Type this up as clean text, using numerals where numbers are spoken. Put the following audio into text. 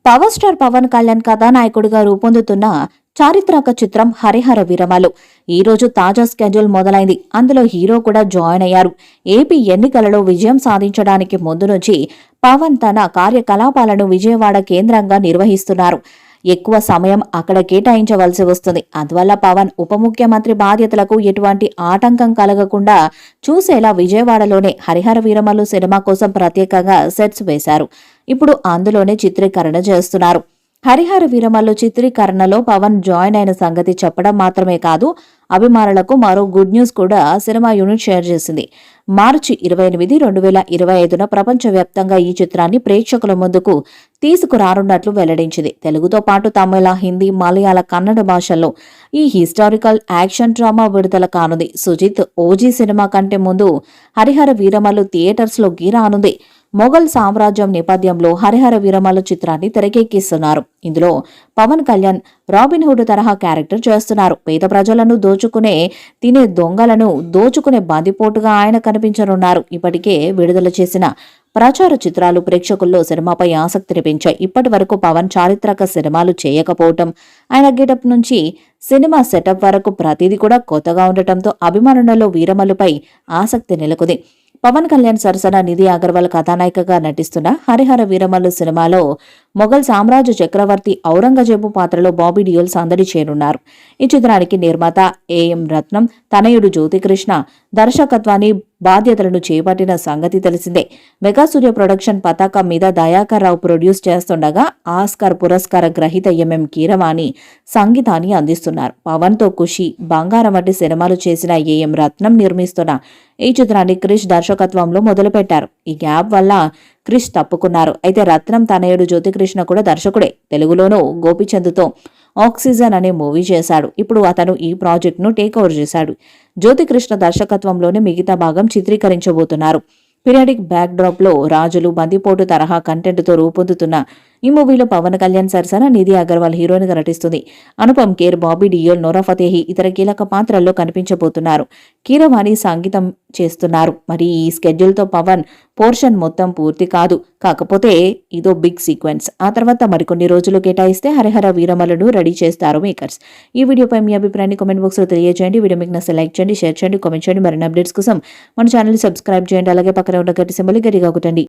Power star Pawan Kalyan కథానాయకుడిగా రూపొందుతున్న చారిత్రక చిత్రం హరిహర వీరమలు ఈ రోజు తాజా స్కెడ్యూల్ మొదలైంది. అందులో హీరో కూడా జాయిన్ అయ్యారు. ఏపీ ఎన్నికలలో విజయం సాధించడానికి ముందు నుంచి పవన్ తన కార్యకలాపాలను విజయవాడ కేంద్రంగా నిర్వహిస్తున్నారు. ఎక్కువ సమయం అక్కడ కేటాయించవలసి వస్తుంది. అందువల్ల పవన్ ఉప ముఖ్యమంత్రి బాధ్యతలకు ఎటువంటి ఆటంకం కలగకుండా చూసేలా విజయవాడలోనే హరిహర వీరమలు సినిమా కోసం ప్రత్యేకంగా సెట్స్ వేశారు. ఇప్పుడు అందులోనే చిత్రీకరణ చేస్తున్నారు. హరిహర వీరమల్లు చిత్రీకరణలో పవన్ జాయిన్ అయిన సంగతి చెప్పడం మాత్రమే కాదు, అభిమానులకు మరో గుడ్ న్యూస్ కూడా సినిమా యూనిట్ షేర్ చేసింది. మార్చి 28, 2025న ప్రపంచవ్యాప్తంగా ఈ చిత్రాన్ని ప్రేక్షకుల ముందుకు తీసుకురానున్నట్లు వెల్లడించింది. తెలుగుతో పాటు తమిళ, హిందీ, మలయాళ, కన్నడ భాషల్లో ఈ హిస్టారికల్ యాక్షన్ డ్రామా విడుదల కానుంది. సుజిత్ ఓజీ సినిమా కంటే ముందు హరిహర వీరమల్లు థియేటర్స్లోకి రానుంది. మొఘల్ సామ్రాజ్యం నేపథ్యంలో హరిహర వీరమల్లు చిత్రాన్ని తెరకెక్కిస్తున్నారు. ఇందులో పవన్ కళ్యాణ్ రాబిన్హుడ్ తరహా క్యారెక్టర్ చేస్తున్నారు. పేద ప్రజలను దోచుకునే తినే దొంగలను దోచుకునే బందిపోటుగా ఆయన కనిపించనున్నారు. ఇప్పటికే విడుదల చేసిన ప్రచార చిత్రాలు ప్రేక్షకుల్లో సినిమాపై ఆసక్తిని పెంచాయి. ఇప్పటి వరకు పవన్ చారిత్రక సినిమాలు చేయకపోవటం, ఆయన గెటప్ నుంచి సినిమా సెటప్ వరకు ప్రతిదీ కూడా కొత్తగా ఉండటంతో అభిమానులలో వీరమల్లుపై ఆసక్తి నెలకొంది. పవన్ కళ్యాణ్ సరసన నిధి అగర్వాల్ కథానాయికగా నటిస్తున్న హరిహర వీరమల్లు సినిమాలో మొఘల్ సామ్రాజ్య చక్రవర్తి ఔరంగజేబు పాత్రలో బాబీ డియోల్ సందడి చేరున్నారు. ఈ చిత్రానికి నిర్మాత ఏఎం రత్నం తనయుడు జ్యోతికృష్ణ దర్శకత్వాన్ని బాధ్యతలను చేపట్టిన సంగతి తెలిసిందే. మెగా సూర్య ప్రొడక్షన్ పతాకం మీద దయాకర్ రావు ప్రొడ్యూస్ చేస్తుండగా ఆస్కార్ పురస్కార గ్రహీత ఎంఎం కీరవాణి సంగీతాన్ని అందిస్తున్నారు. పవన్ తో ఖుషి, బంగారం వంటి సినిమాలు చేసిన ఏఎం రత్నం నిర్మిస్తున్న ఈ చిత్రాన్ని క్రిష్ దర్శకత్వంలో మొదలుపెట్టారు. ఈ గ్యాప్ వల్ల క్రిష్ తప్పుకున్నారు. అయితే రత్నం తనయుడు జ్యోతికృష్ణ కూడా దర్శకుడే. తెలుగులోనూ గోపిచంద్తో ఆక్సిజన్ అనే మూవీ చేశాడు. ఇప్పుడు అతను ఈ ప్రాజెక్టును టేక్ ఓవర్ చేశాడు. జ్యోతికృష్ణ దర్శకత్వంలోనే మిగతా భాగం చిత్రీకరించబోతున్నారు. పీరియాడిక్ బ్యాక్ డ్రాప్ లో రాజులు, బందిపోటు తరహా కంటెంట్ తో రూపొందుతున్న ఈ మూవీలో పవన్ కళ్యాణ్ సరసన నిధి అగర్వాల్ హీరోయిన్ గా నటిస్తుంది. అనుపమ్ ఖేర్, బాబీ డియోల్, నోరా ఫతేహి ఇతర కీలక పాత్రల్లో కనిపించబోతున్నారు. కీరవాణి సంగీతం చేస్తున్నారు. మరి ఈ స్కెడ్యూల్ తో పవన్ పోర్షన్ మొత్తం పూర్తి కాదు. కాకపోతే ఇదో బిగ్ సీక్వెన్స్. ఆ తర్వాత మరికొన్ని రోజులు కేటాయిస్తే హరిహర వీరమలను రెడీ చేస్తారు మేకర్స్. ఈ వీడియోపై మీ అభిప్రాయాన్ని కామెంట్ బాక్స్ లో తెలియజేయండి. వీడియో మీకు నచ్చితే లైక్ చేయండి, షేర్ చేయండి, కామెంట్ చేయండి. మరిన్ని అప్డేట్స్ కోసం మన ఛానల్ ని సబ్స్క్రైబ్ చేయండి. అలాగే పక్కన ఉన్న గట్టి సింబల్ గట్టిగా కొట్టండి.